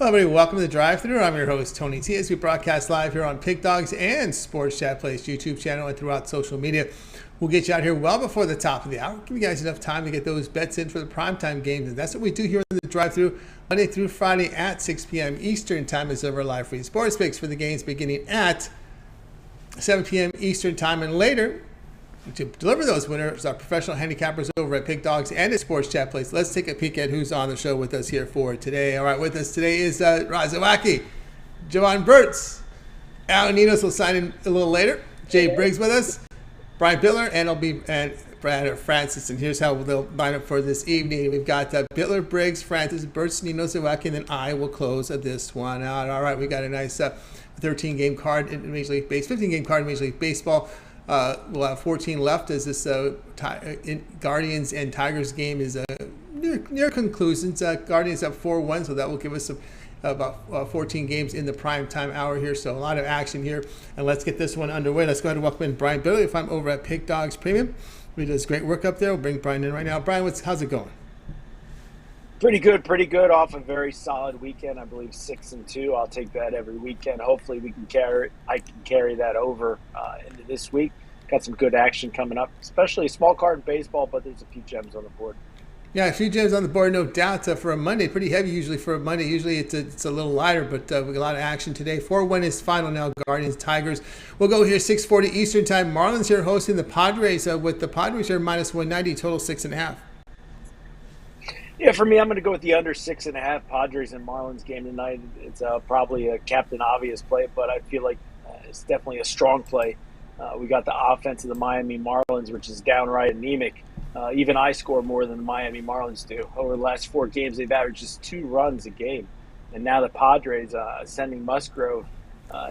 Hello, everybody. Welcome to the Drive-Thru. I'm your host, Tony T. As we broadcast live here on Pick Dawgz and Sports Chat Place YouTube channel and throughout social media. We'll get you out here well before the top of the hour. Give you guys enough time to get those bets in for the primetime games. And that's what we do here on the Drive-Thru Monday through Friday at 6 p.m. Eastern Time is over live free sports picks for the games beginning at 7 p.m. Eastern Time and later. To deliver those winners, our professional handicappers over at Pick Dawgz and at Sports Chat Place. Let's take a peek at who's on the show with us here for today. All right, with us today is Zawacky, Jovan Burts, Al Ninos will sign in a little later. Jay Briggs with us, Brian Bitler, and Brad Francis. And here's how they'll line up for this evening. We've got Bitler, Briggs, Francis, Burts, Ninos, Zawacky, and then I will close this one out. All right, we got a nice 13-game card in Major League Baseball, 15-game card in Major League Baseball. We'll have 14 left as this Guardians and Tigers game is near conclusions. Guardians up 4-1, so that will give us about 14 games in the prime time hour here. So a lot of action here, and let's get this one underway. Let's go ahead and welcome in Brian Bitler. If I'm over at Pick Dawgz Premium, he does great work up there. We'll bring Brian in right now. Brian, how's it going? Pretty good. Off a very solid weekend. I believe 6-2. I'll take that every weekend. Hopefully, I can carry that over into this week. Got some good action coming up, especially small card in baseball. But there's a few gems on the board. Yeah, a few gems on the board, no doubt. For a Monday, pretty heavy usually for a Monday. Usually it's a little lighter, but we got a lot of action today. 4-1 is final now. Guardians, Tigers. We'll go here 6:40 Eastern Time. Marlins here hosting the Padres with the Padres here minus 190, total 6.5. Yeah, for me, I'm going to go with the under 6.5 Padres and Marlins game tonight. It's probably a Captain Obvious play, but I feel like it's definitely a strong play. We got the offense of the Miami Marlins, which is downright anemic. Even I score more than the Miami Marlins do. Over the last 4 games, they've averaged just 2 runs a game. And now the Padres sending Musgrove.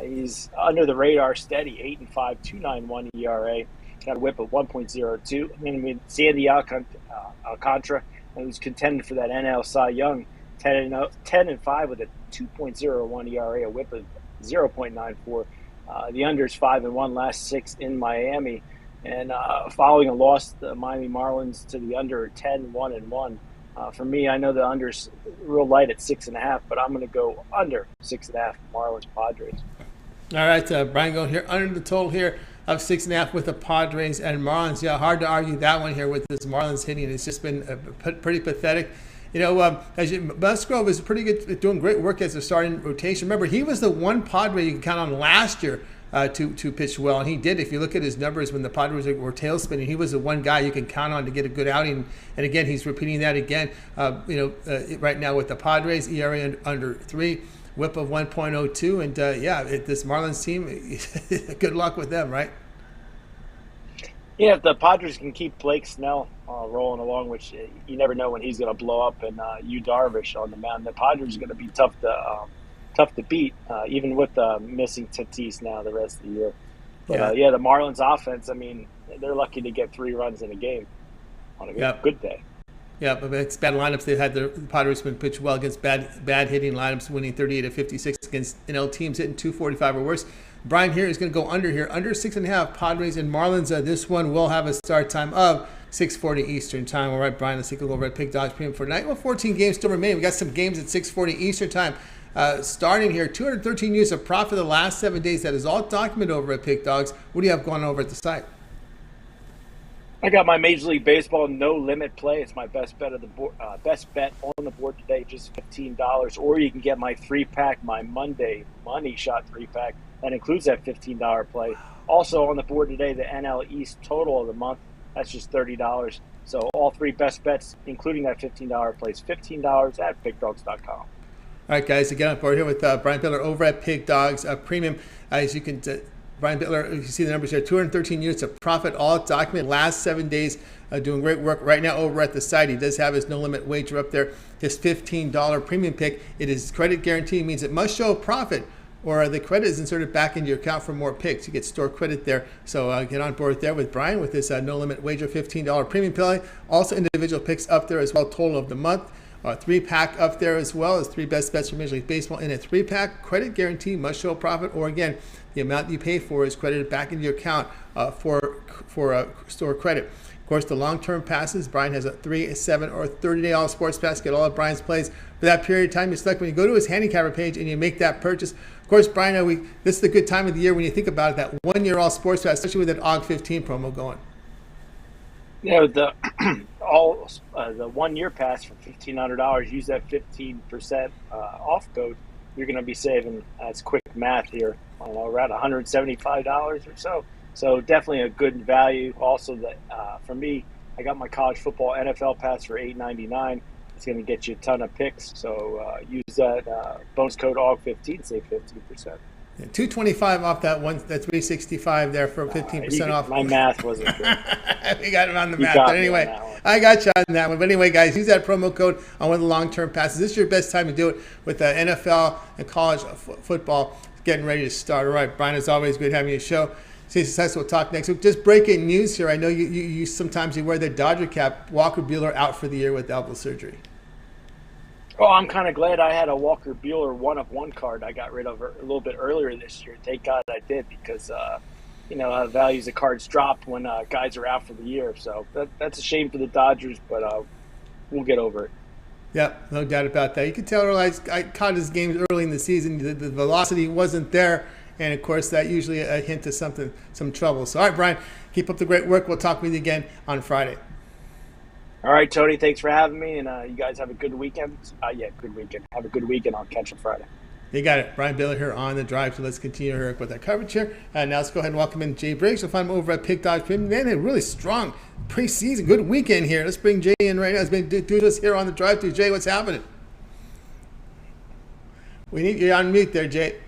He's under the radar steady, 8-5, 2.91 ERA. Got a whip of 1.02. I mean, Sandy Alcantara, who's contending for that NL Cy Young, 10-5 with a 2.01 ERA, a whip of 0.94. The under's 5-1 last 6 in Miami, and following a loss, the Miami Marlins to the under 10-1-1. For me, I know the under's real light at 6.5, but I'm going to go under 6.5 Marlins Padres. All right, Brian, going here under the total here of 6.5 with the Padres and Marlins. Yeah, hard to argue that one here with this Marlins hitting. It's just been pretty pathetic. You know, Musgrove is pretty good, doing great work as a starting rotation. Remember, he was the one Padre you can count on last year to pitch well, and he did. If you look at his numbers when the Padres were tail spinning, he was the one guy you can count on to get a good outing. And again, he's repeating that again. Right now with the Padres, ERA under 3. Whip of 1.02, and this Marlins team, good luck with them, right? Yeah, if the Padres can keep Blake Snell rolling along, which you never know when he's going to blow up, and Yu Darvish on the mound, the Padres are going to be tough to beat, even with missing Tatis now the rest of the year. But the Marlins offense, I mean, they're lucky to get 3 runs in a game on a good day. Yeah, but it's bad lineups. They've had the Padres been pitched well against bad hitting lineups, winning 38-56 against NL teams hitting 245 or worse. Brian here is going to go under 6.5 Padres and Marlins. This one will have a start time of 6:40 Eastern Time. All right, Brian, let's take a look over at Pick Dawgz Premium for tonight. Well, 14 games still remain. We got some games at 6:40 Eastern Time. Starting here, 213 units of profit the last 7 days. That is all documented over at Pick Dawgz. What do you have going over at the site? I got my Major League Baseball no limit play. It's my best bet best bet on the board today, just $15. Or you can get my 3-pack, my Monday Money Shot 3-pack. That includes that $15 play. Also on the board today, the NL East total of the month. That's just $30. So all 3 best bets, including that $15 play, is $15 at pickdawgz.com. All right, guys, again, on board here with Brian Bitler over at Pick Dawgz Premium. As you can Brian Bitler, you see the numbers here, 213 units of profit, all documented last 7 days, doing great work right now over at the site. He does have his no-limit wager up there, his $15 premium pick. It is credit guarantee, means it must show a profit, or the credit is inserted back into your account for more picks. You get store credit there. So get on board there with Brian with this no-limit wager $15 premium play. Also individual picks up there as well, total of the month. 3-pack up there as well as 3 best bets for Major League Baseball. In a 3-pack, credit guarantee must show a profit, or again, the amount you pay for is credited back into your account for store credit. Of course, the long-term passes, Brian has a 3, 7, or 30-day all sports pass. Get all of Brian's plays for that period of time. You select when you go to his handicapper page and you make that purchase. Of course, Brian, this is the good time of the year when you think about it, that 1 year all sports pass, especially with that AUG15 promo going. Yeah, the 1 year pass for $1,500. Use that 15% off code. You're going to be saving. That's quick math here. Around $175 or so. So definitely a good value. Also, for me, I got my college football NFL pass for $8.99. It's going to get you a ton of picks. So use that bonus code AUG15, save 15%. Yeah, $225 off that one. That's $365 there for 15% off. My math wasn't good. We got it on the math. But anyway, I got you on that one. But anyway, guys, use that promo code on one of the long-term passes. This is your best time to do it with the NFL and college football getting ready to start. All right, Brian, it's always good having you on the show. Stay successful. We'll talk next week. Just breaking news here. I know you sometimes you wear the Dodger cap. Walker Buehler out for the year with elbow surgery. Oh, I'm kind of glad I had a Walker Buehler 1-of-1 card I got rid of a little bit earlier this year. Thank God I did, because values of cards drop when guys are out for the year. So that's a shame for the Dodgers, but we'll get over it. Yeah, no doubt about that. You can tell I caught his games early in the season. The velocity wasn't there, and of course that usually a hint of some trouble. So all right, Brian, keep up the great work. We'll talk with you again on Friday. All right, Tony, thanks for having me, and you guys have a good weekend. Good weekend. Have a good weekend. I'll catch you Friday. You got it. Brian Bitler here on The Drive. So let's continue here with our coverage here. Now let's go ahead and welcome in Jay Briggs. You'll find him over at Pick Dawgz Premium. Man, a really strong preseason. Good weekend here. Let's bring Jay in right now. He's been doing this here on The Drive. Jay, what's happening? You're on mute there, Jay.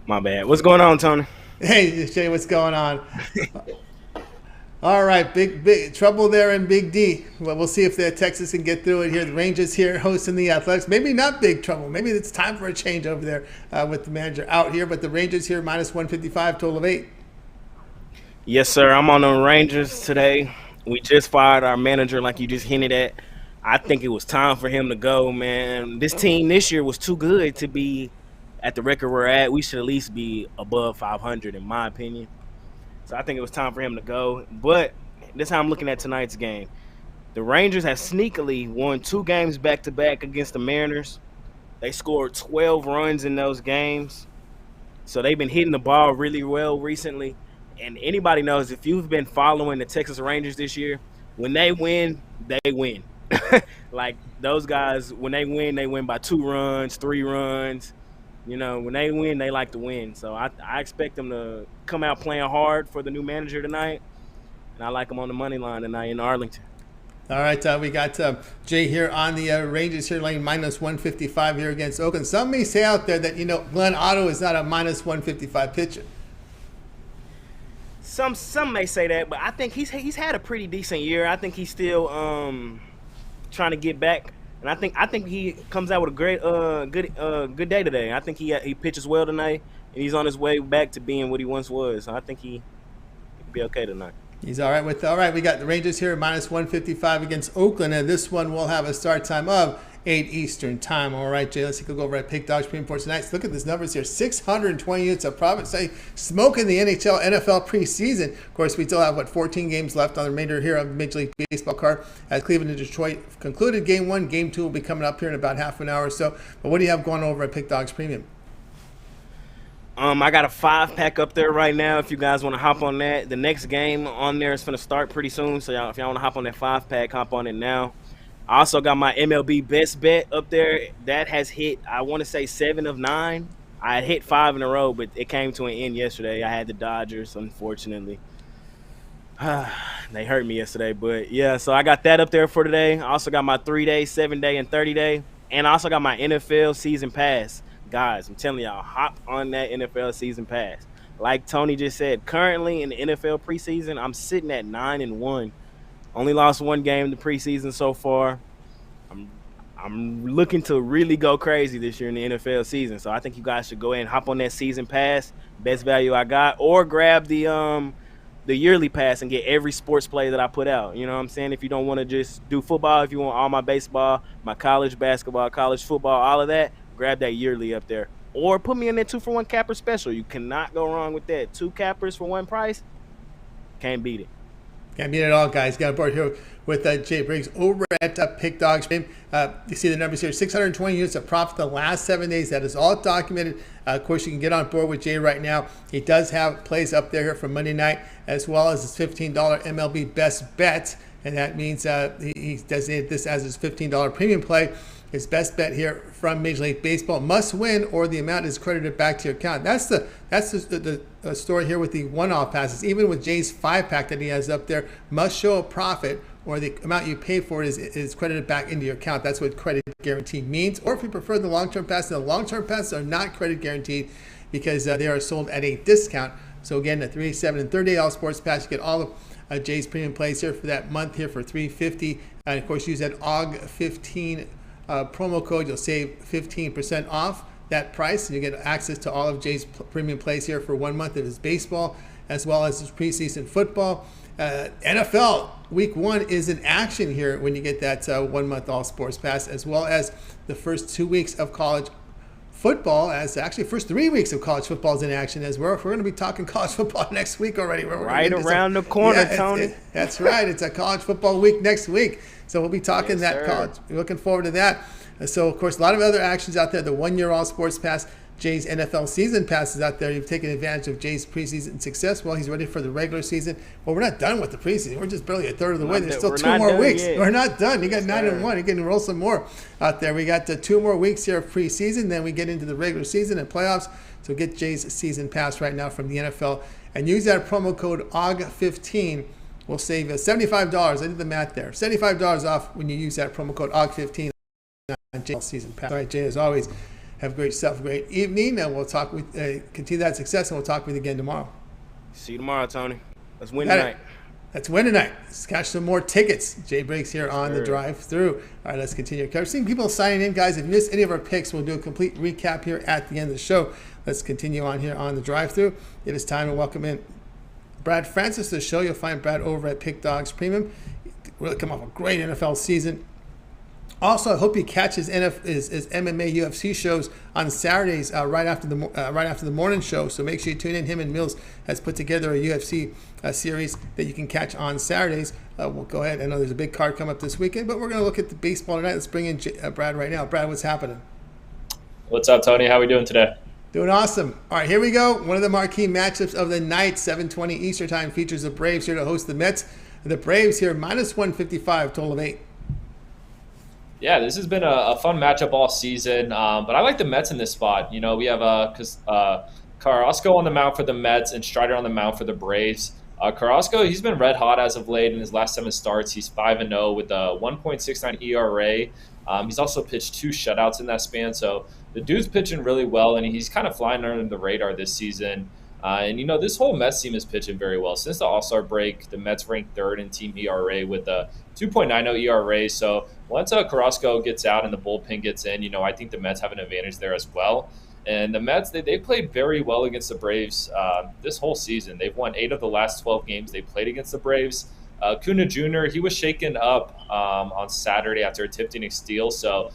My bad. What's going on, Tony? Hey, Jay, what's going on? All right, big trouble there in Big D. Well, we'll see if the Texas can get through it here. The Rangers here hosting the Athletics. Maybe not big trouble. Maybe it's time for a change over there with the manager out here. But the Rangers here minus 155, total of 8. Yes, sir. I'm on the Rangers today. We just fired our manager, like you just hinted at. I think it was time for him to go, man. This team this year was too good to be at the record we're at. We should at least be above 500, in my opinion. So I think it was time for him to go. But this is how I'm looking at tonight's game. The Rangers have sneakily won 2 games back-to-back against the Mariners. They scored 12 runs in those games. So they've been hitting the ball really well recently. And anybody knows, if you've been following the Texas Rangers this year, when they win, they win. Like, those guys, when they win by 2 runs, 3 runs. You know, when they win, they like to win. So I expect them to come out playing hard for the new manager tonight. And I like them on the money line tonight in Arlington. All right, we got Jay here on the Rangers here laying minus 155 here against Oakland. Some may say out there that, Glenn Otto is not a minus 155 pitcher. Some may say that, but I think he's had a pretty decent year. I think he's still trying to get back. And I think he comes out with a great good day today. I think he pitches well tonight, and he's on his way back to being what he once was. So I think he'll be okay tonight. He's all right all right, we got the Rangers here minus 155 against Oakland, and this one will have a start time of 8 Eastern time. All right, Jay, let's take a go over at Pick Dawgz Premium for tonight. Look at these numbers here. 620 units of profit. Say, smoking the NHL, NFL preseason. Of course, we still have, 14 games left on the remainder here of the Major League Baseball card as Cleveland and Detroit concluded Game 1. Game 2 will be coming up here in about half an hour or so. But what do you have going over at Pick Dawgz Premium? I got a 5-pack up there right now if you guys want to hop on that. The next game on there is going to start pretty soon. So if y'all want to hop on that 5-pack, hop on it now. I also got my MLB best bet up there. That has hit, I want to say, 7 of 9. I had hit 5 in a row, but it came to an end yesterday. I had the Dodgers, unfortunately. They hurt me yesterday. But, yeah, so I got that up there for today. I also got my 3-day, 7-day, and 30-day. And I also got my NFL season pass. Guys, I'm telling y'all, hop on that NFL season pass. Like Tony just said, currently in the NFL preseason, I'm sitting at 9-1. Only lost 1 game in the preseason so far. I'm looking to really go crazy this year in the NFL season. So I think you guys should go ahead and hop on that season pass, best value I got, or grab the yearly pass and get every sports play that I put out. You know what I'm saying? If you don't want to just do football, if you want all my baseball, my college basketball, college football, all of that, grab that yearly up there. Or put me in that 2-for-1 capper special. You cannot go wrong with that. 2 cappers for 1 price. Can't beat it. Can't beat it all, guys. Got on board here with Jay Briggs over at Pick Dawgz. You see the numbers here, 620 units of profit the last 7 days. That is all documented. Of course, you can get on board with Jay right now. He does have plays up there here for Monday night, as well as his $15 MLB best bet. And that means he designated this as his $15 premium play. His best bet here from Major League Baseball: must win or the amount is credited back to your account. That's the story here with the one-off passes. Even with Jay's 5-pack that he has up there, must show a profit or the amount you paid for it is credited back into your account. That's what credit guarantee means. Or if you prefer the long-term passes, the long-term passes are not credit guaranteed because they are sold at a discount. So again, the 3, 7, and 30 All Sports Pass, you get all of Jay's premium plays here for that month here for $350. And of course, use that AUG15 promo code. You'll save 15% off that price, and you get access to all of Jay's premium plays here for 1 month of his baseball, as well as his preseason football. NFL Week 1 is in action here when you get that 1 month All Sports Pass, as well as the first 2 weeks of college football, as actually first 3 weeks of college football is in action, as we're going to be talking college football next week already. Right around the corner, Tony. That's right. It's a college football week next week. So we'll be talking that college. We're looking forward to that. So, of course, a lot of other actions out there. The 1-year All Sports Pass, Jay's NFL season passes out there. You've taken advantage of Jay's preseason success. Well, he's ready for the regular season. Well, we're not done with the preseason. We're just barely a third of the way. There's still 2 more weeks. We're not done. You got 9-1. You can roll some more out there. We got 2 more weeks here of preseason. Then we get into the regular season and playoffs. So get Jay's season pass right now from the NFL and use that promo code AUG15. We'll save you $75. I did the math there. $75 off when you use that promo code AUG15 on Jay's season pass. All right, Jay, as always, have great stuff, great evening, and we'll talk with continue that success, and we'll talk with you again tomorrow. See you tomorrow, Tony. Let's win tonight. Let's win tonight. Let's catch some more tickets. Jay Briggs here on the drive-through. All right, let's continue. We're seeing people signing in, guys. If you missed any of our picks, we'll do a complete recap here at the end of the show. Let's continue on here on the drive-through. It is time to welcome in Brad Francis to the show. You'll find Brad over at Pick Dawgz Premium. Really come off a great NFL season. Also, I hope he catches his MMA UFC shows on Saturdays right after the morning show. So make sure you tune in. Him and Mills has put together a UFC series that you can catch on Saturdays. We'll go ahead. I know there's a big card coming up this weekend, but we're going to look at the baseball tonight. Let's bring in Brad right now. Brad, what's happening? What's up, Tony? How are we doing today? Doing awesome. All right, here we go. One of the marquee matchups of the night, 7:20 Eastern Time, features the Braves here to host the Mets. The Braves here, minus 155, total of 8. Yeah, this has been a fun matchup all season, but I like the Mets in this spot. You know, we have Carrasco on the mound for the Mets and Strider on the mound for the Braves. Carrasco, he's been red hot as of late in his last 7 starts. He's 5-0 with a 1.69 ERA. He's also pitched 2 shutouts in that span, so the dude's pitching really well, and he's kind of flying under the radar this season. And, you know, this whole Mets team is pitching very well. Since the All-Star break, the Mets ranked 3rd in team ERA with a 2.90 ERA. So once Carrasco gets out and the bullpen gets in, you know, I think the Mets have an advantage there as well. And the Mets, they played very well against the Braves this whole season. They've won 8 of the last 12 games they played against the Braves. Kuna Jr., he was shaken up on Saturday after attempting a steal. So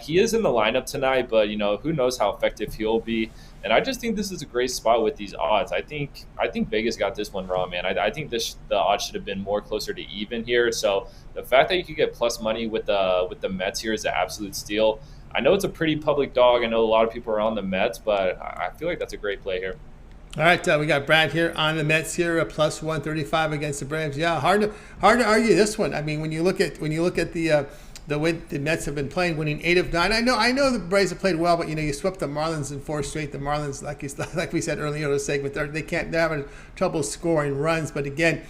he is in the lineup tonight, but, you know, who knows how effective he'll be. And I just think this is a great spot with these odds. I think Vegas got this one wrong, man. I think the odds should have been more closer to even here. So the fact that you could get plus money with the Mets here is an absolute steal. I know it's a pretty public dog. I know a lot of people are on the Mets, but I feel like that's a great play here. All right, we got Brad here on the Mets here, a plus 135 against the Braves. Yeah, hard to argue this one. I mean, when you look at the way the Mets have been playing, winning 8 of 9. I know the Braves have played well, but you know you swept the Marlins in 4 straight. The Marlins, like we said earlier in the segment, they're having trouble scoring runs. But again,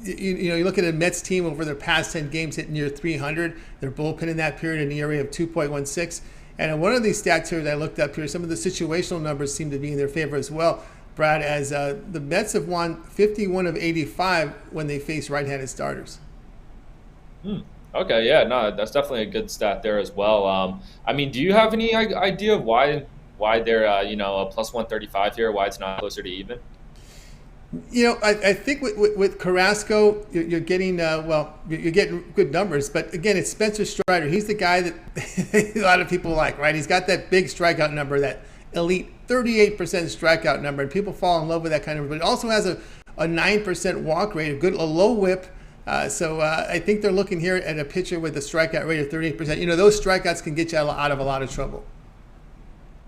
you look at a Mets team over their past 10 games hitting near 300. Their bullpen in that period an ERA of 2.16. And one of these stats here that I looked up here, some of the situational numbers seem to be in their favor as well, Brad, as the Mets have won 51 of 85 when they face right-handed starters. Okay, yeah, no, that's definitely a good stat there as well. I mean, do you have any idea of why they're a plus 135 here? Why it's not closer to even? You know, I think with Carrasco, you're getting you're getting good numbers. But again, it's Spencer Strider. He's the guy that a lot of people like, right? He's got that big strikeout number, that elite 38% strikeout number, and people fall in love with that kind of number. But it also has a 9% walk rate, a low whip. So I think they're looking here at a pitcher with a strikeout rate of 38%. You know, those strikeouts can get you out of a lot of trouble.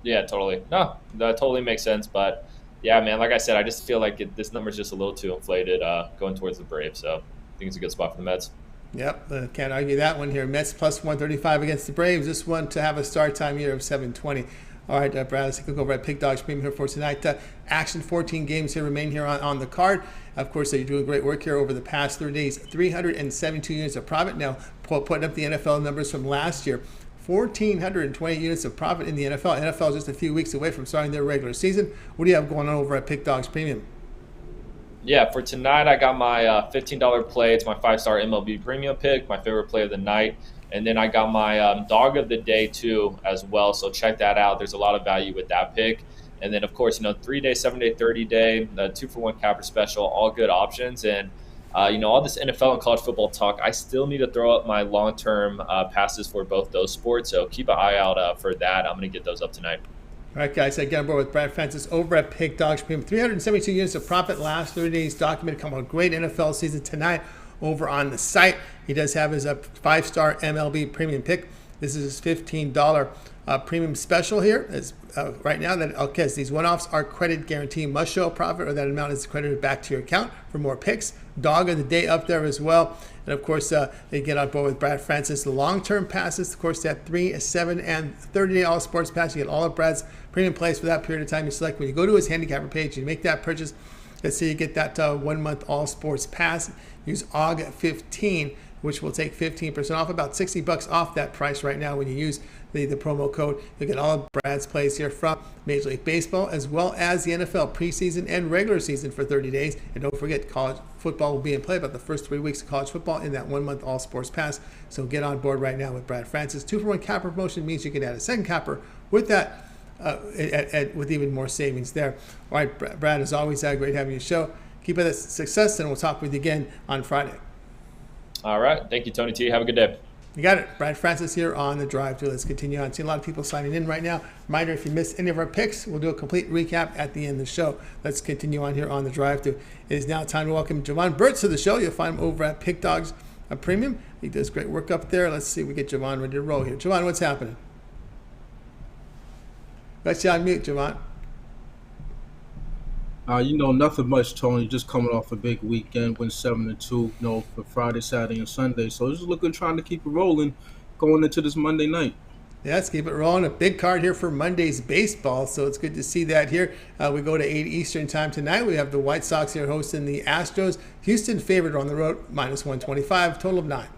Yeah, totally. No, that totally makes sense. But yeah, man, like I said, I just feel like this number is just a little too inflated going towards the Braves. So I think it's a good spot for the Mets. Yep, can't argue that one here. Mets plus 135 against the Braves. This one to have a start time here of 7:20. All right, Brad, let's take a look over at Pick Dawgz Premium here for tonight. Action 14 games here remain here on the card. Of course, you're doing great work here over the past 3 days. 372 units of profit. Now, putting up the NFL numbers from last year. 1,420 units of profit in the NFL. NFL is just a few weeks away from starting their regular season. What do you have going on over at Pick Dawgz Premium? Yeah, for tonight, I got my $15 play. It's my 5-star MLB premium pick, my favorite play of the night. And then I got my dog of the day, too, as well. So check that out. There's a lot of value with that pick. And then, of course, 3-day, 7-day, 30-day, the 2-for-1 capper special, all good options. And all this NFL and college football talk, I still need to throw up my long-term passes for both those sports. So keep an eye out for that. I'm going to get those up tonight. All right, guys, I get on board with Brad Francis over at Pick Dawgz Premium. 372 units of profit last 30 days documented. Come on, great NFL season tonight over on the site. He does have his 5-star MLB premium pick. This is his $15 premium special here. Right now, that these one-offs are credit guarantee, must show a profit or that amount is credited back to your account for more picks. Dog of the day up there as well. And of course, they get on board with Brad Francis. The long-term passes, of course, that 3, 7, and 30-day all sports pass. You get all of Brad's premium plays for that period of time. You select when you go to his handicapper page, you make that purchase. Let's say you get that 1-month all sports pass. Use AUG15, which will take 15% off, about $60 off that price right now when you use the promo code. You'll get all of Brad's plays here from Major League Baseball as well as the NFL preseason and regular season for 30 days. And don't forget, college football will be in play about the first 3 weeks of college football in that 1-month all sports pass. So get on board right now with Brad Francis. 2-for-1 capper promotion means you can add a second capper with that, with even more savings there. All right, Brad, as always, great having you show. Keep up the success, and we'll talk with you again on Friday. All right. Thank you, Tony T. Have a good day. You got it. Brad Francis here on the drive through. Let's continue on. Seeing a lot of people signing in right now. Reminder, if you missed any of our picks, we'll do a complete recap at the end of the show. Let's continue on here on the drive through. It is now time to welcome Jovan Burts to the show. You'll find him over at Pick Dawgz Premium. He does great work up there. Let's see if we get Jovan ready to roll here. Jovan, what's happening? Got you on mute, Jovan. Nothing much, Tony. Just coming off a big weekend, went 7-2, for Friday, Saturday, and Sunday. So just trying to keep it rolling going into this Monday night. Yeah, let's keep it rolling. A big card here for Monday's baseball, so it's good to see that here. We go to 8 Eastern time tonight. We have the White Sox here hosting the Astros. Houston favored on the road, -125, total of 9.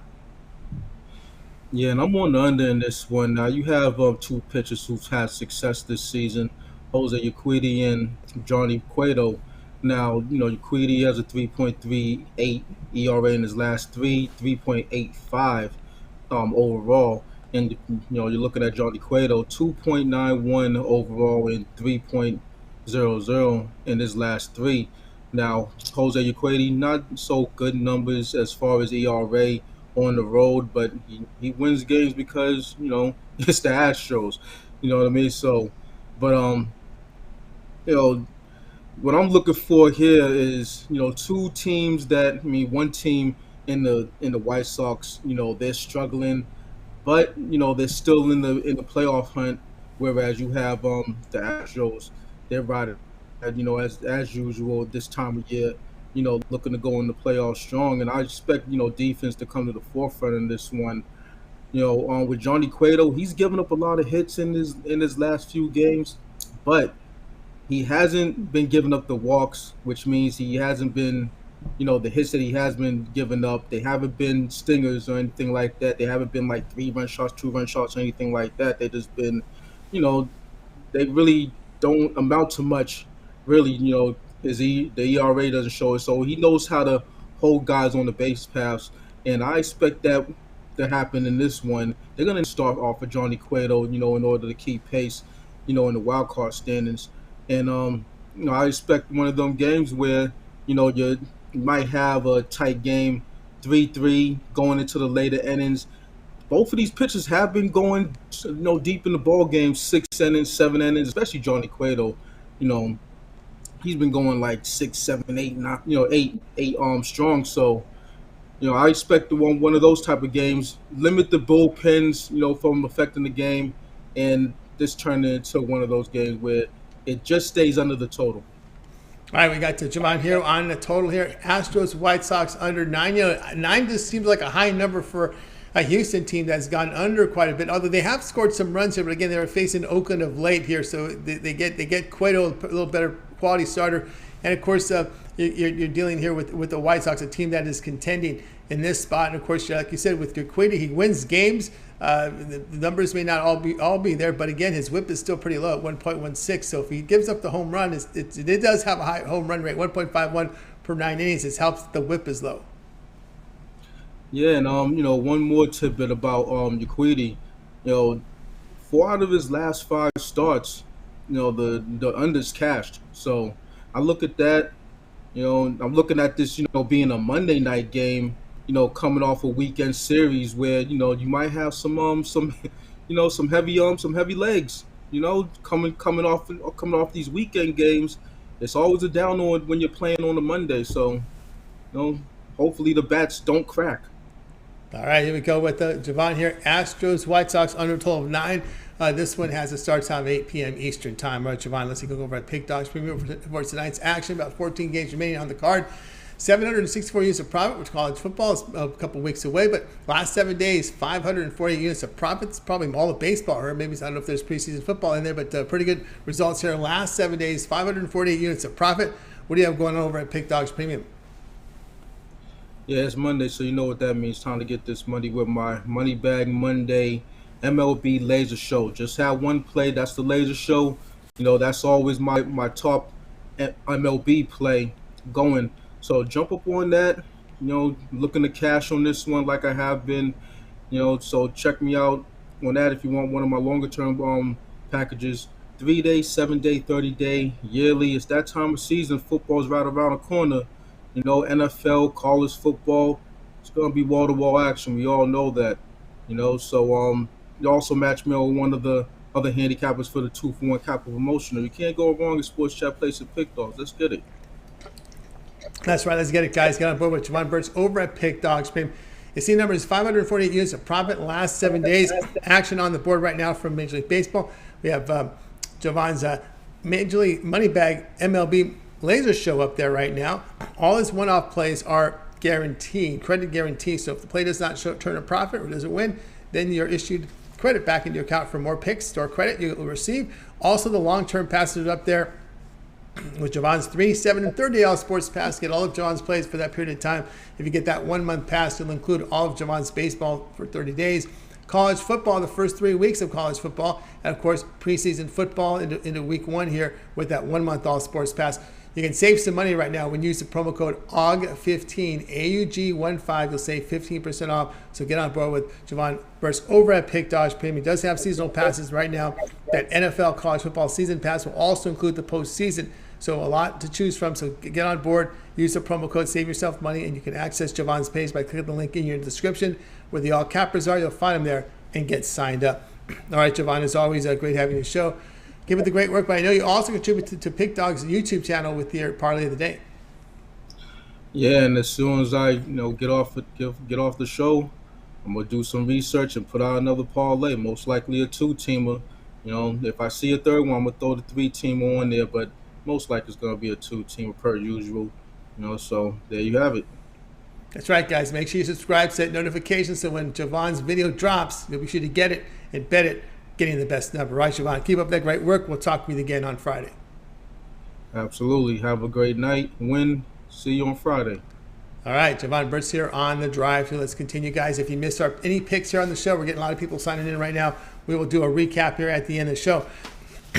Yeah, and I'm on the under in this one. Now, you have 2 pitchers who've had success this season, Jose Urquidy and Johnny Cueto. Now, Urquidy has a 3.38 ERA in his last 3.85 overall. And, you're looking at Johnny Cueto, 2.91 overall and 3.00 in his last 3. Now, Jose Urquidy, not so good numbers as far as ERA on the road, but he wins games because, it's the Astros. You know what I mean? So, but, what I'm looking for here is, 2 teams that, one team in the White Sox, they're struggling, but, they're still in the playoff hunt, whereas you have the Astros, they're riding, as usual this time of year, looking to go in the playoffs strong, and I expect, defense to come to the forefront in this one. With Johnny Cueto, he's given up a lot of hits in his last few games, but he hasn't been giving up the walks, which means he hasn't been, the hits that he has been giving up, they haven't been stingers or anything like that. They haven't been like 3-run shots, 2-run shots, or anything like that. They just been, they really don't amount to much, really. The ERA doesn't show it, so he knows how to hold guys on the base paths, and I expect that to happen in this one. They're going to start off with Johnny Cueto, in order to keep pace, in the wild card standings. And, I expect one of them games where, you might have a tight game, 3-3, going into the later innings. Both of these pitchers have been going, deep in the ball game, 6 innings, 7 innings, especially Johnny Cueto. he's been going like 6, 7, 8, 9, eight strong. So I expect the one of those type of games. Limit the bullpens, from affecting the game, and this turn into one of those games where it just stays under the total. All right, we got to Jovan here on the total here. Astros, White Sox under 9. 9 just seems like a high number for a Houston team that's gone under quite a bit. Although they have scored some runs here, but again, they were facing Oakland of late here, so they get quite a little better quality starter. And of course, you're dealing here with the White Sox, a team that is contending in this spot. And of course, like you said, with Urquidy, he wins games. The numbers may not all be there, but again, his whip is still pretty low at 1.16. So if he gives up the home run, it does have a high home run rate, 1.51 per 9 innings. It helps the whip is low. Yeah, and one more tidbit about Urquidy. 4 out of his last 5 starts, the unders cashed. So I look at that. I'm looking at this, being a Monday night game. Coming off a weekend series where you might have some heavy legs. Coming off these weekend games, it's always a down on when you're playing on a Monday. So, hopefully the bats don't crack. All right, here we go with Jovan here. Astros, White Sox under a total of 9. This one has a start time of 8 p.m. Eastern time. All right, Jovan, let's go over at Pick Dawgz Premium for tonight's action. About 14 games remaining on the card. 764 units of profit, which college football is a couple weeks away, but last 7 days, 540 units of profits. Probably all of baseball, or maybe I don't know if there's preseason football in there, but pretty good results here. Last 7 days, 548 units of profit. What do you have going on over at Pick Dawgz Premium? Yeah, it's Monday, so you know what that means. Time to get this money with my Money Bag Monday MLB Laser Show. Just have one play. That's the Laser Show. That's always my top MLB play going. So jump up on that, looking to cash on this one like I have been, so check me out on that if you want one of my longer term packages. 3-day, 7-day, 30-day, yearly. It's that time of season. Football's right around the corner. NFL, college football, it's going to be wall-to-wall action. We all know that, so you also match me on one of the other handicappers for the 2-for-1 capital promotional. You can't go wrong in Sports Chat Place at Pick Dawgz. Let's get it. That's right. Let's get it, guys. Get on board with Jovan Burts over at Pick Dawgz Premium. You see numbers 548 units of profit last 7 days. Action on the board right now from Major League Baseball. We have Jovan's Major League Money Bag MLB Laser Show up there right now. All his one-off plays are guaranteed, credit guaranteed. So if the play does not turn a profit or doesn't win, then you're issued credit back into your account for more picks. Store credit you will receive. Also, the long-term passes up there with Jovan's 3, 7, and 30 All Sports Pass. Get all of Jovan's plays for that period of time. If you get that 1 month pass, it'll include all of Jovan's baseball for 30 days. College football, the first 3 weeks of college football, and of course preseason football into week 1 here with that 1 month All Sports Pass. You can save some money right now when you use the promo code AUG15, AUG15. You'll save 15% off. So get on board with Jovan Burts over at Pick Dawgz Premium. He does have seasonal passes right now. That NFL college football season pass will also include the postseason. So a lot to choose from. So get on board, use the promo code, save yourself money, and you can access Jovan's page by clicking the link in your description where the Handicappers are. You'll find them there and get signed up. All right, Jovan, as always, great having you on the show. Give it the great work, but I know you also contribute to Pick Dawgz YouTube channel with your parlay of the day. Yeah, and as soon as I get off the show, I'm gonna do some research and put out another parlay, most likely a 2-teamer. If I see a third one, I'm gonna throw the 3-teamer on there, but most likely it's gonna be a 2-teamer per usual. So there you have it. That's right, guys. Make sure you subscribe, set notifications, so when Jovan's video drops, you'll be sure to get it and bet it, getting the best number. Right, Jovan? Keep up that great work. We'll talk with you again on Friday. Absolutely. Have a great night. Win. See you on Friday. All right, Jovan Burts here on the drive. Let's continue, guys. If you missed any picks here on the show, we're getting a lot of people signing in right now. We will do a recap here at the end of the show.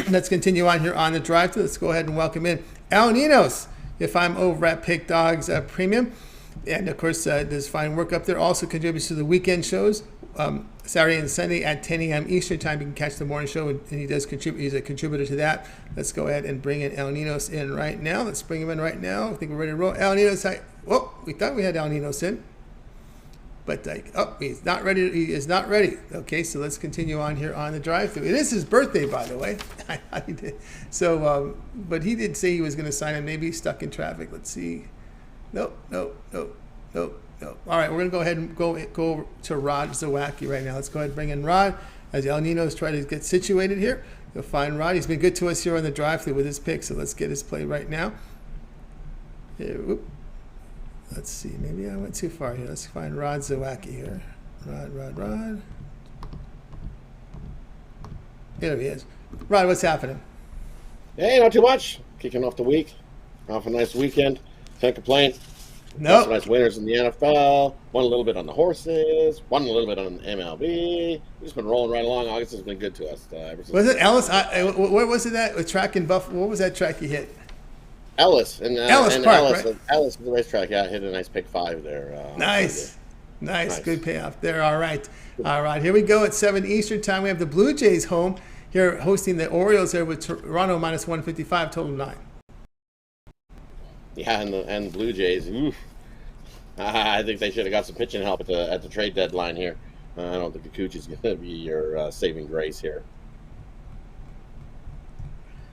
Let's continue on here on the drive. Let's go ahead and welcome in Al Ninos. If I'm over at Pick Dawgz Premium. And, of course, there's fine work up there. Also contributes to the weekend shows. Saturday and Sunday at 10 a.m. Eastern time. You can catch the morning show, and he does contribute. He's a contributor to that. Let's go ahead and bring in Al Ninos in right now. Let's bring him in right now. I think we're ready to roll. Al Ninos, hi. Whoa, we thought we had Al Ninos in. But he's not ready. He is not ready. Okay, so let's continue on here on the drive-thru. It is his birthday, by the way. So, but he did say he was going to sign him. Maybe he's stuck in traffic. Let's see. Nope. All right, we're going to go ahead and go to Rod Zawacky right now. Let's go ahead and bring in Rod as Al Ninos try to get situated here. You'll find Rod. He's been good to us here on the drive-thru with his pick, so let's get his play right now. Here, whoop. Let's see. Maybe I went too far here. Let's find Rod Zawacky here. Rod. There he is. Rod, what's happening? Hey, not too much. Kicking off the week. Off a nice weekend. Can't complain. No. Some nice winners in the NFL. Won a little bit on the horses. Won a little bit on MLB. We've just been rolling right along. August has been good to us. Ever since was it Ellis? Where was it at? With track in Buffalo? What was that track you hit? Ellis. And Ellis Park, right? Ellis is the racetrack. Yeah, I hit a nice pick 5 there. Nice. Good payoff there. All right. Here we go at 7 Eastern time. We have the Blue Jays home here hosting the Orioles here with Toronto minus 155, total 9. Yeah, and the Blue Jays. Oof. I think they should have got some pitching help at the trade deadline here. I don't think Kikuchi's going to be your saving grace here.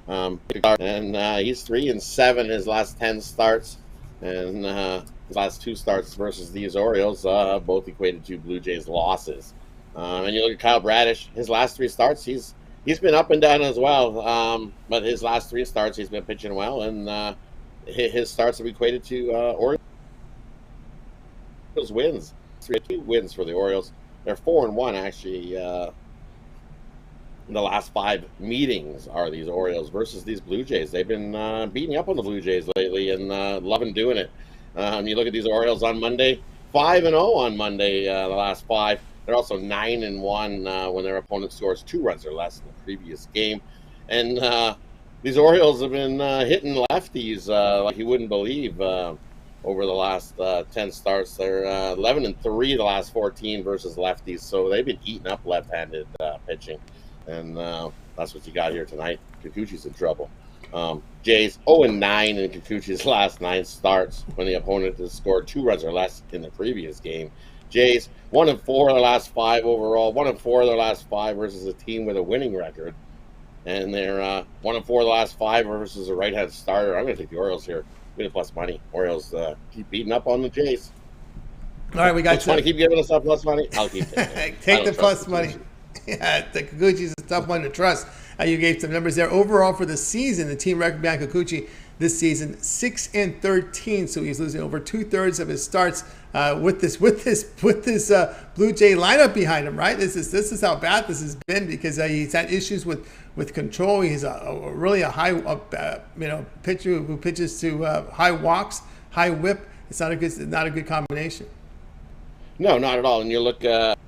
And he's 3-7 his last 10 starts, and his last 2 starts versus these Orioles both equated to Blue Jays losses. And you look at Kyle Bradish, his last 3 starts, he's been up and down as well. But his last 3 starts, he's been pitching well, and his starts have equated to Orioles wins. 3-2 wins for the Orioles. They're 4-1 actually. The last 5 meetings are these Orioles versus these Blue Jays. They've been beating up on the Blue Jays lately and loving doing it. You look at these Orioles on Monday, 5-0 on Monday, the last 5. They're also 9-1 when their opponent scores 2 runs or less in the previous game. And these Orioles have been hitting lefties like you wouldn't believe over the last 10 starts. They're 11-3 the last 14 versus lefties. So they've been eating up left-handed pitching. And that's what you got here tonight. Kikuchi's in trouble. Jays 0-9 in Kikuchi's last 9 starts when the opponent has scored 2 runs or less in the previous game. Jays 1-4 their last 5 overall. 1-4 their last 5 versus a team with a winning record. And they're 1-4 the last 5 versus a right-hand starter. I'm going to take the Orioles here. Give it plus money. Orioles keep beating up on the Jays. All right, we got you. Keep giving us that plus money. I'll keep taking it. Take the plus money. Yeah, the Kikuchi's a tough one to trust. You gave some numbers there. Overall for the season, the team record behind Kikuchi this season 6-13. So he's losing over 2/3 of his starts with this Blue Jay lineup behind him. Right? This is how bad this has been because he's had issues with control. He's really a high pitcher who pitches to high walks, high whip. It's not a good combination. No, not at all. And you look at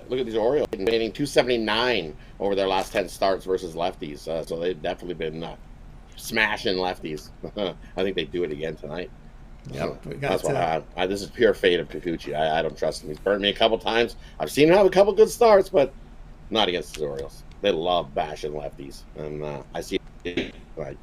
these Orioles hitting 279 over their last 10 starts versus lefties. So they've definitely been smashing lefties. I think they do it again tonight. Yep, that's why this is pure fate of Kikuchi. I don't trust him. He's burned me a couple times. I've seen him have a couple good starts, but not against the Orioles. They love bashing lefties, and I see it. Right.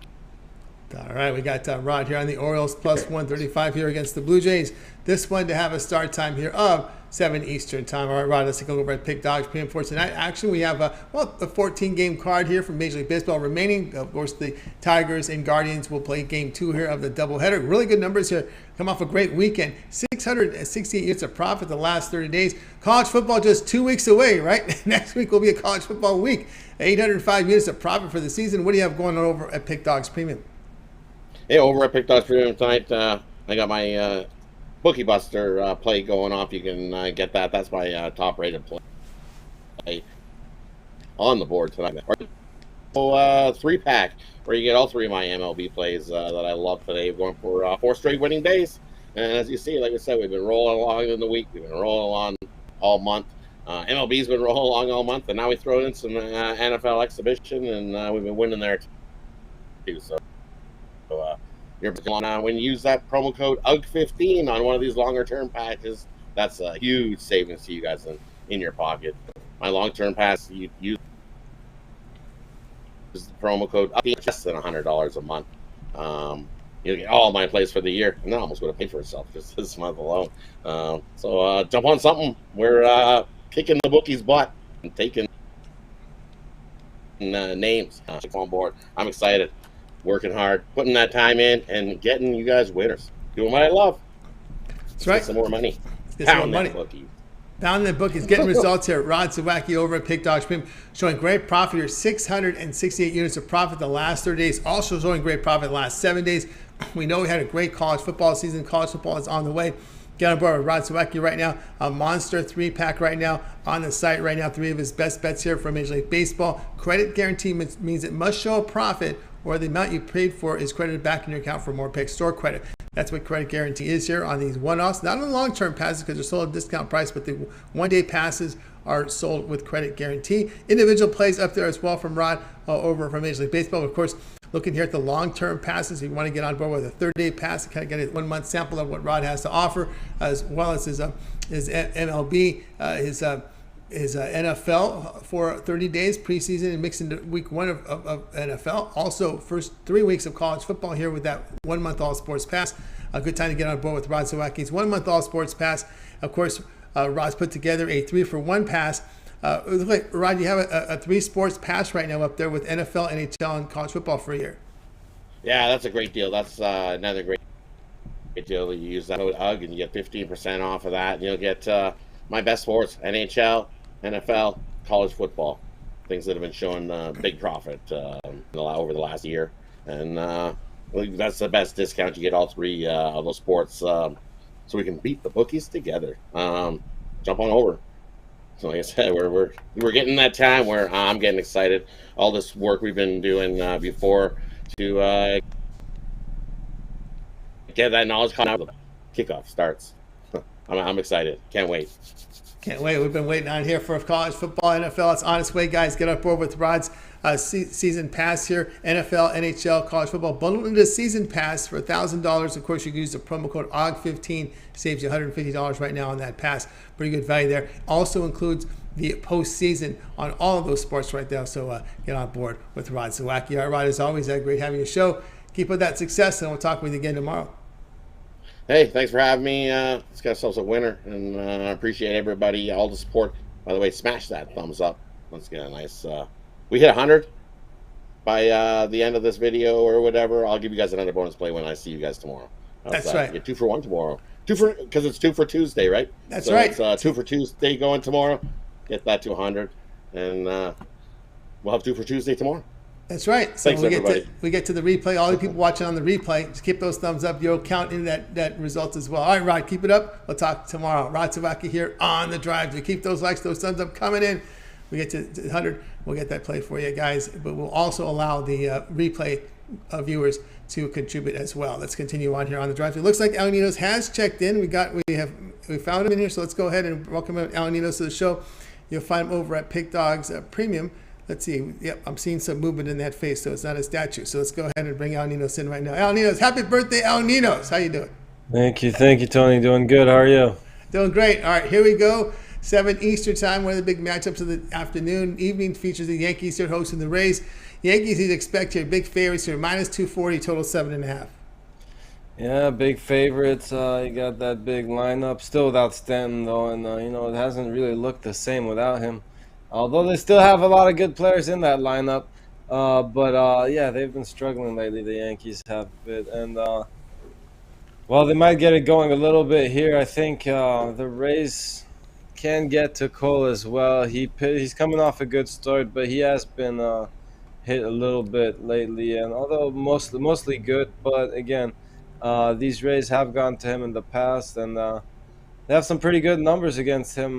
All right, we got Rod here on the Orioles plus 135 here against the Blue Jays. This one to have a start time here of 7 Eastern time. All right, Rod, let's take a look over at Pick Dawgz Premium for tonight. Actually, we have the 14-game card here from Major League Baseball remaining. Of course, the Tigers and Guardians will play Game 2 here of the doubleheader. Really good numbers here. Come off a great weekend. 668 units of profit the last 30 days. College football just 2 weeks away, right? Next week will be a college football week. 805 units of profit for the season. What do you have going on over at Pick Dawgz Premium? Yeah, over at Pick Dawgz Premium tonight, I got my Bookie Buster play going off. You can get that. That's my top-rated play on the board tonight. So 3-pack where you get all 3 of my MLB plays that I love today. We're going for 4 straight winning days. And as you see, like I said, we've been rolling along in the week. We've been rolling along all month. MLB's been rolling along all month, and now we throw in some NFL exhibition, and we've been winning there too. So you're when you use that promo code UG15 on one of these longer-term patches, that's a huge savings to you guys in your pocket. My long-term pass, you use the promo code UG15, less than $100 a month. you get all my plays for the year, and that almost would have paid for itself just this month alone. So jump on something. We're kicking the bookies' butt and taking names on board. I'm excited, working hard, putting that time in, and getting you guys winners. Doing what I love. That's right. Get some more money. Get some more Pound money. that bookie. Down in the book is getting results here. Rod Zawacky over at Pick Dawgz Premium showing great profit here. 668 units of profit the last 30 days. Also showing great profit the last 7 days. We know we had a great college football season. College football is on the way. Get on board with Rod Zawacky right now. A monster 3-pack right now on the site right now. 3 of his best bets here from Major League Baseball. Credit guarantee means it must show a profit or the amount you paid for is credited back in your account for more pick store credit. That's what credit guarantee is here on these one-offs. Not on the long-term passes because they're sold at a discount price, but the one-day passes are sold with credit guarantee. Individual plays up there as well from Rod over from Major League Baseball. Of course, looking here at the long-term passes, if you want to get on board with a 30-day pass to kind of get a 1-month sample of what Rod has to offer, as well as his MLB, his NFL for 30 days preseason and mixed into week 1 of NFL. Also, first 3 weeks of college football here with that 1-month all sports pass. A good time to get on board with Rod Zawacky's 1-month all sports pass. Of course, Rod's put together a 3-for-1 pass. Rod, you have a 3 sports pass right now up there with NFL, NHL, and college football for a year. Yeah, that's a great deal. That's another great deal. You use that code UG and you get 15% off of that. And you'll get my best sports, NHL, NFL, college football, things that have been showing big profit over the last year. And that's the best discount. You get all 3 of those sports so we can beat the bookies together. Jump on over. So like I said, we're getting that time where I'm getting excited. All this work we've been doing before to get that knowledge coming out. Kickoff starts. I'm excited. Can't wait. Can't wait. We've been waiting on here for college football, NFL. It's on its way, guys. Get on board with Rod's season pass here. NFL, NHL, college football. Bundled into season pass for $1,000. Of course, you can use the promo code OG15. Saves you $150 right now on that pass. Pretty good value there. Also includes the postseason on all of those sports right there. So get on board with Rod Zawacky. All right, Rod, as always, great having you show. Keep with that success, and we'll talk with you again tomorrow. Hey, thanks for having me. Let's get ourselves a winner, and I appreciate everybody, all the support. By the way, smash that thumbs up. Let's get a nice. We hit 100 by the end of this video or whatever. I'll give you guys another bonus play when I see you guys tomorrow. That's right. Get 2 for 1 tomorrow. Because it's 2 for Tuesday, right? That's right. It's 2 for Tuesday going tomorrow. Get that to 100, and we'll have 2 for Tuesday tomorrow. That's right. So Thanks, we get to the replay. All the people watching on the replay, just keep those thumbs up. You'll count in that results as well. All right, Rod, keep it up. We'll talk tomorrow. Rod Zawacky here on The Drive. To keep those likes, those thumbs up coming in. We get to 100. We'll get that play for you guys. But we'll also allow the replay viewers to contribute as well. Let's continue on here on The Drive. It looks like Al Ninos has checked in. We found him in here. So let's go ahead and welcome Al Ninos to the show. You'll find him over at Pick Dawgz Premium. Let's see. Yep, I'm seeing some movement in that face, so it's not a statue. So let's go ahead and bring Al Ninos in right now. Al Ninos, happy birthday, Al Ninos. How you doing? Thank you, Tony. Doing good. How are you? Doing great. All right, here we go. 7 Eastern time, one of the big matchups of the afternoon. Evening features the Yankees here hosting the Rays. Yankees, you'd expect here, big favorites here, minus 240, total 7.5. Yeah, big favorites. You got that big lineup. Still without Stanton, though, and, it hasn't really looked the same without him. Although they still have a lot of good players in that lineup. Yeah, they've been struggling lately, the Yankees have a bit. And, they might get it going a little bit here. I think the Rays can get to Cole as well. He's coming off a good start, but he has been hit a little bit lately. And although mostly good, but again, these Rays have gone to him in the past. And they have some pretty good numbers against him,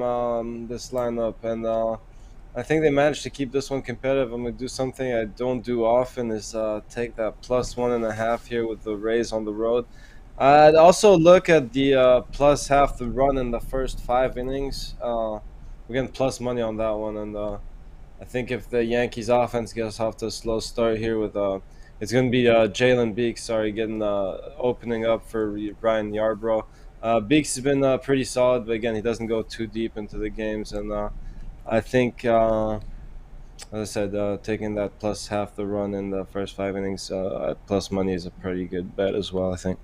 this lineup. And I think they managed to keep this one competitive. I'm going to do something I don't do often is take that plus 1.5 here with the Rays on the road. I'd also look at the plus half the run in the first 5 innings. We're getting plus money on that one. And I think if the Yankees offense gets off to a slow start here with it's going to be Jalen Beeks, getting opening up for Brian Yarbrough. Beeks has been pretty solid, but again, he doesn't go too deep into the games. And I think As I said, taking that plus half the run in the first 5 innings at plus money is a pretty good bet as well, I think.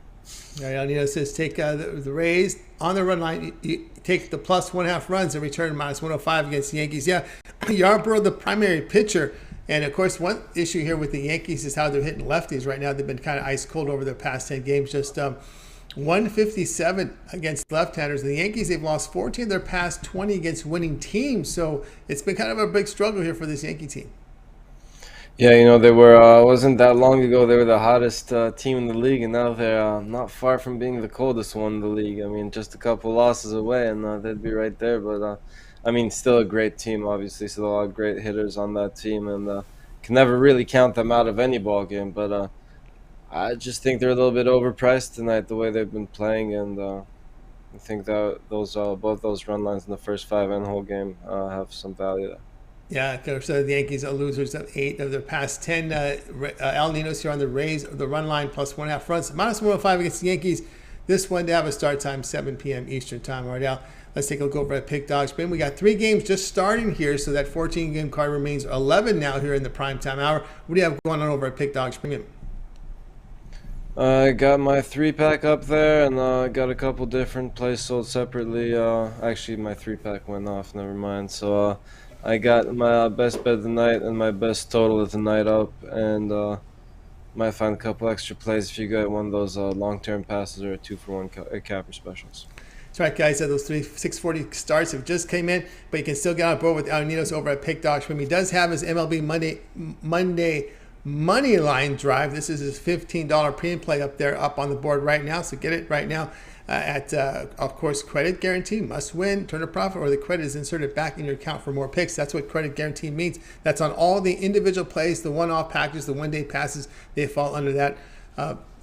Al Ninos says take the Rays on the run line. You take the plus 1.5 runs and return minus 105 against the Yankees. Yeah, Yarbrough, the primary pitcher. And, of course, one issue here with the Yankees is how they're hitting lefties right now. They've been kind of ice cold over their past 10 games. Just 157 against left-handers. The Yankees, they've lost 14 of their past 20 against winning teams. So it's been kind of a big struggle here for this Yankee team. Yeah, they were, wasn't that long ago, they were the hottest team in the league, and now they're not far from being the coldest one in the league. I mean, just a couple losses away, and they'd be right there. But, still a great team, obviously. Still a lot of great hitters on that team, and can never really count them out of any ball game. But I just think they're a little bit overpriced tonight, the way they've been playing, and I think that both those run lines in the first 5 and the whole game have some value there. Yeah, so the Yankees are losers of 8 of their past 10. Al Ninos here on the Rays, the run line plus 1.5 runs. Minus 105 against the Yankees. This one to have a start time, 7 p.m. Eastern time. All right, Al, let's take a look over at Pick Dawgz. We got 3 games just starting here, so that 14-game card remains 11 now here in the primetime hour. What do you have going on over at Pick Dawgz Premium? I got my 3-pack up there, and I got a couple different plays sold separately. Actually, my 3-pack went off, never mind. So I got my best bet of the night and my best total of the night up, and might find a couple extra plays if you get one of those long-term passes or a 2-for-1 capper specials. That's right, guys. Those 640 starts have just came in, but you can still get on board with Al Ninos over at Pick Dawgz. He does have his MLB Monday money line drive. This is his $15 premium play up there, up on the board right now. So get it right now at, of course, credit guarantee, must win, turn a profit, or the credit is inserted back in your account for more picks. That's what credit guarantee means. That's on all the individual plays, the one-off packages, the one-day passes. They fall under that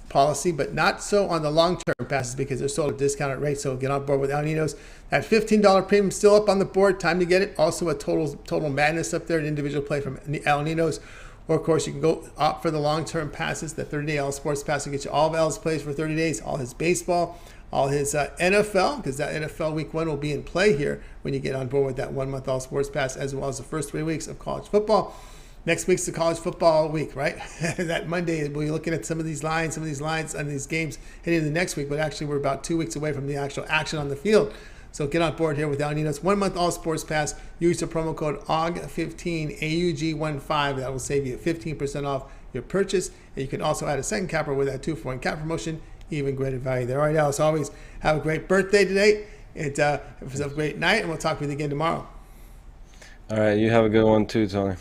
policy, but not so on the long-term passes because they're sold at a discounted rate. So get on board with Al Ninos. That $15 premium still up on the board. Time to get it. Also a total madness up there, an individual play from Al Ninos. Or, of course, you can go opt for the long-term passes. The 30-day L Sports Pass will get you all of Al's plays for 30 days, all his baseball, all his NFL, because that NFL Week 1 will be in play here when you get on board with that 1-month All Sports Pass, as well as the first 3 weeks of college football. Next week's the college football week, right? That Monday, we'll be looking at some of these lines and these games heading into the next week, but actually we're about 2 weeks away from the actual action on the field. So get on board here with Al Ninos. 1-month All Sports Pass. Use the promo code AUG15, AUG15. That will save you 15% off your purchase. And you can also add a second capper with that 2-for-1 cap promotion. Even greater value there. All right, Al, as always, have a great birthday today. Have a great night, and we'll talk with you again tomorrow. All right, you have a good one too, Tony.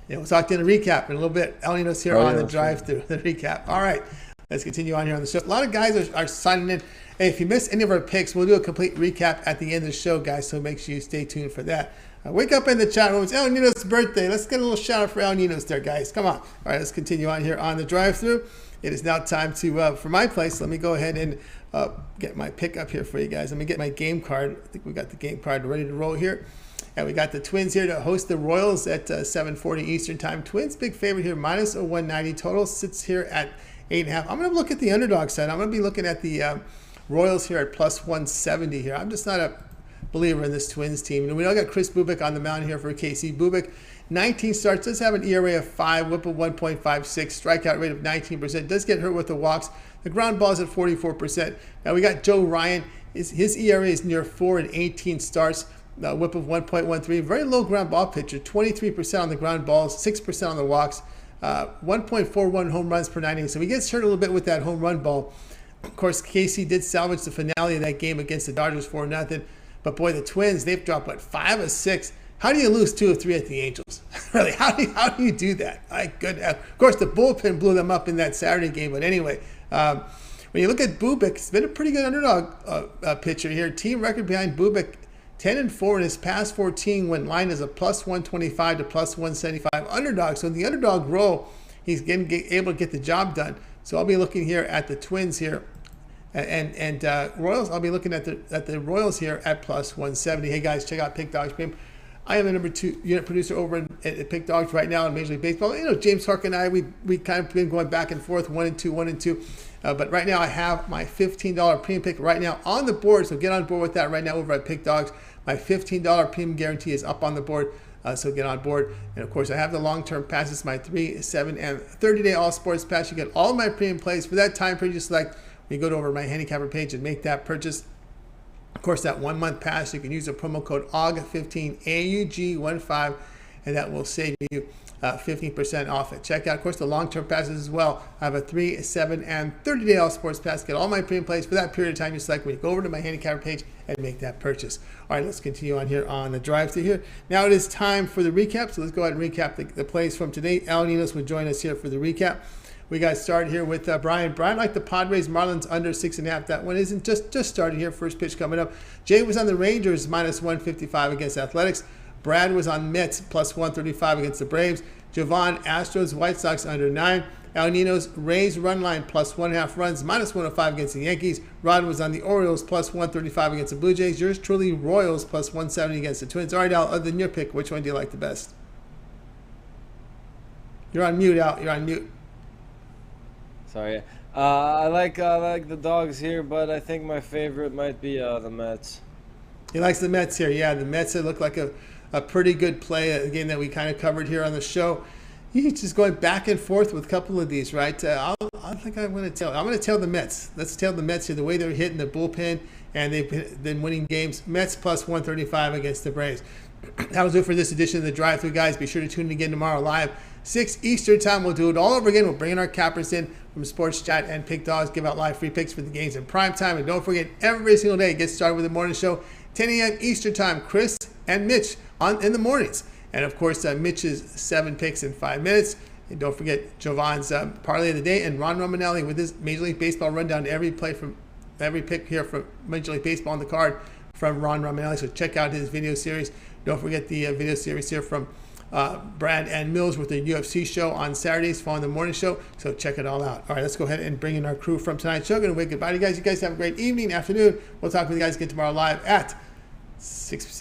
Yeah, we'll talk to you in a recap in a little bit. Al Ninos here on the drive-through, the recap. All right, let's continue on here on the show. A lot of guys are signing in. Hey, if you missed any of our picks, we'll do a complete recap at the end of the show, guys, so make sure you stay tuned for that. Wake up in the chat room. It's Al Ninos' birthday. Let's get a little shout out for Al Ninos there, guys. Come on. All right, let's continue on here on the drive-through. It is now time to for my place. Let me go ahead and get my pick up here for you guys. Let me get my game card. I think we got the game card ready to roll here. And we got the Twins here to host the Royals at 7:40 Eastern time. Twins, big favorite here, minus a 190. Total sits here at 8.5. I'm going to look at the underdog side. I'm going to be looking at the Royals here at plus 170 here. I'm just not a believer in this Twins team. And we all got Chris Bubic on the mound here for KC. Bubic, 19 starts, does have an ERA of 5, whip of 1.56, strikeout rate of 19%, does get hurt with the walks. The ground ball is at 44%. Now we got Joe Ryan. His ERA is near 4 in 18 starts, whip of 1.13. Very low ground ball pitcher, 23% on the ground balls, 6% on the walks, 1.41 home runs per 9 innings. So he gets hurt a little bit with that home run ball. Of course, KC did salvage the finale of that game against the Dodgers 4-0. But boy, the Twins, they've dropped, 5 of 6. How do you lose 2 of 3 at the Angels? Really, how do you do that? My goodness. Of course, the bullpen blew them up in that Saturday game. But anyway, when you look at Bubic, it's been a pretty good underdog pitcher here. Team record behind Bubic, 10-4 in his past 14 when line is a plus 125 to plus 175 underdog. So in the underdog role, he's able to get the job done. So I'll be looking here at the Twins here. And Royals, I'll be looking at the Royals here at plus 170. Hey guys, check out Pick Dawgz Premium. I am the number 2 unit producer over at Pick Dawgz right now in Major League Baseball. You know, James Hark and I, we kind of been going back and forth, 1 and 2, 1 and 2. But right now I have my $15 premium pick right now on the board. So get on board with that right now over at Pick Dawgz. My $15 premium guarantee is up on the board. So get on board. And of course, I have the long-term passes, my 3, 7, and 30-day all sports pass. You get all of my premium plays for that time period. You select, you go over my handicapper page and make that purchase. Of course, that 1-month pass, you can use the promo code AUG15, AUG15, and that will save you 15% off at checkout. Of course, the long-term passes as well. I have a 3, 7, and 30-day all sports pass. Get all my premium plays for that period of time you select when you go over to my handicapper page and make that purchase. All right, let's continue on here on the drive through here. Now it is time for the recap. So let's go ahead and recap the plays from today. Al Ninos will join us here for the recap. We got started here with Brian. Brian liked the Padres Marlins under 6.5. That one isn't just started here. First pitch coming up. Jay was on the Rangers minus 155 against Athletics. Brad was on Mets plus 135 against the Braves. Jovan, Astros, White Sox under 9. Al Ninos, Rays run line plus 1.5 runs, minus 105 against the Yankees. Rod was on the Orioles plus 135 against the Blue Jays. Yours truly, Royals plus 170 against the Twins. All right, Al, other than your pick, which one do you like the best? You're on mute, Al. You're on mute. Sorry. I like the Dawgz here, but I think my favorite might be the Mets. He likes the Mets here. Yeah, the Mets look like a pretty good play, a game that we kind of covered here on the show. He's just going back and forth with a couple of these, right? I think I'm going to tail the Mets. Let's tail the Mets here. The way they're hitting the bullpen, and they've been winning games. Mets plus 135 against the Braves. That was it for this edition of the Drive Thru, guys. Be sure to tune in again tomorrow live, 6 Eastern time. We'll do it all over again. We'll bring in our cappers in from Sports Chat and Pick Dawgz, give out live free picks for the games in prime time. And don't forget, every single day, get started with the morning show, 10 a.m. Eastern time. Chris and Mitch in the mornings. And of course, Mitch's 7 picks in 5 minutes. And don't forget Jovan's parlay of the day, and Ron Romanelli with his Major League Baseball rundown. Every pick here from Major League Baseball on the card from Ron Romanelli. So check out his video series. Don't forget the video series here from Brad and Mills with the UFC show on Saturdays following the morning show. So check it all out. All right, let's go ahead and bring in our crew from tonight's show. Going to wave goodbye to you guys. You guys have a great evening, afternoon. We'll talk with you guys again tomorrow live at 6 p.m.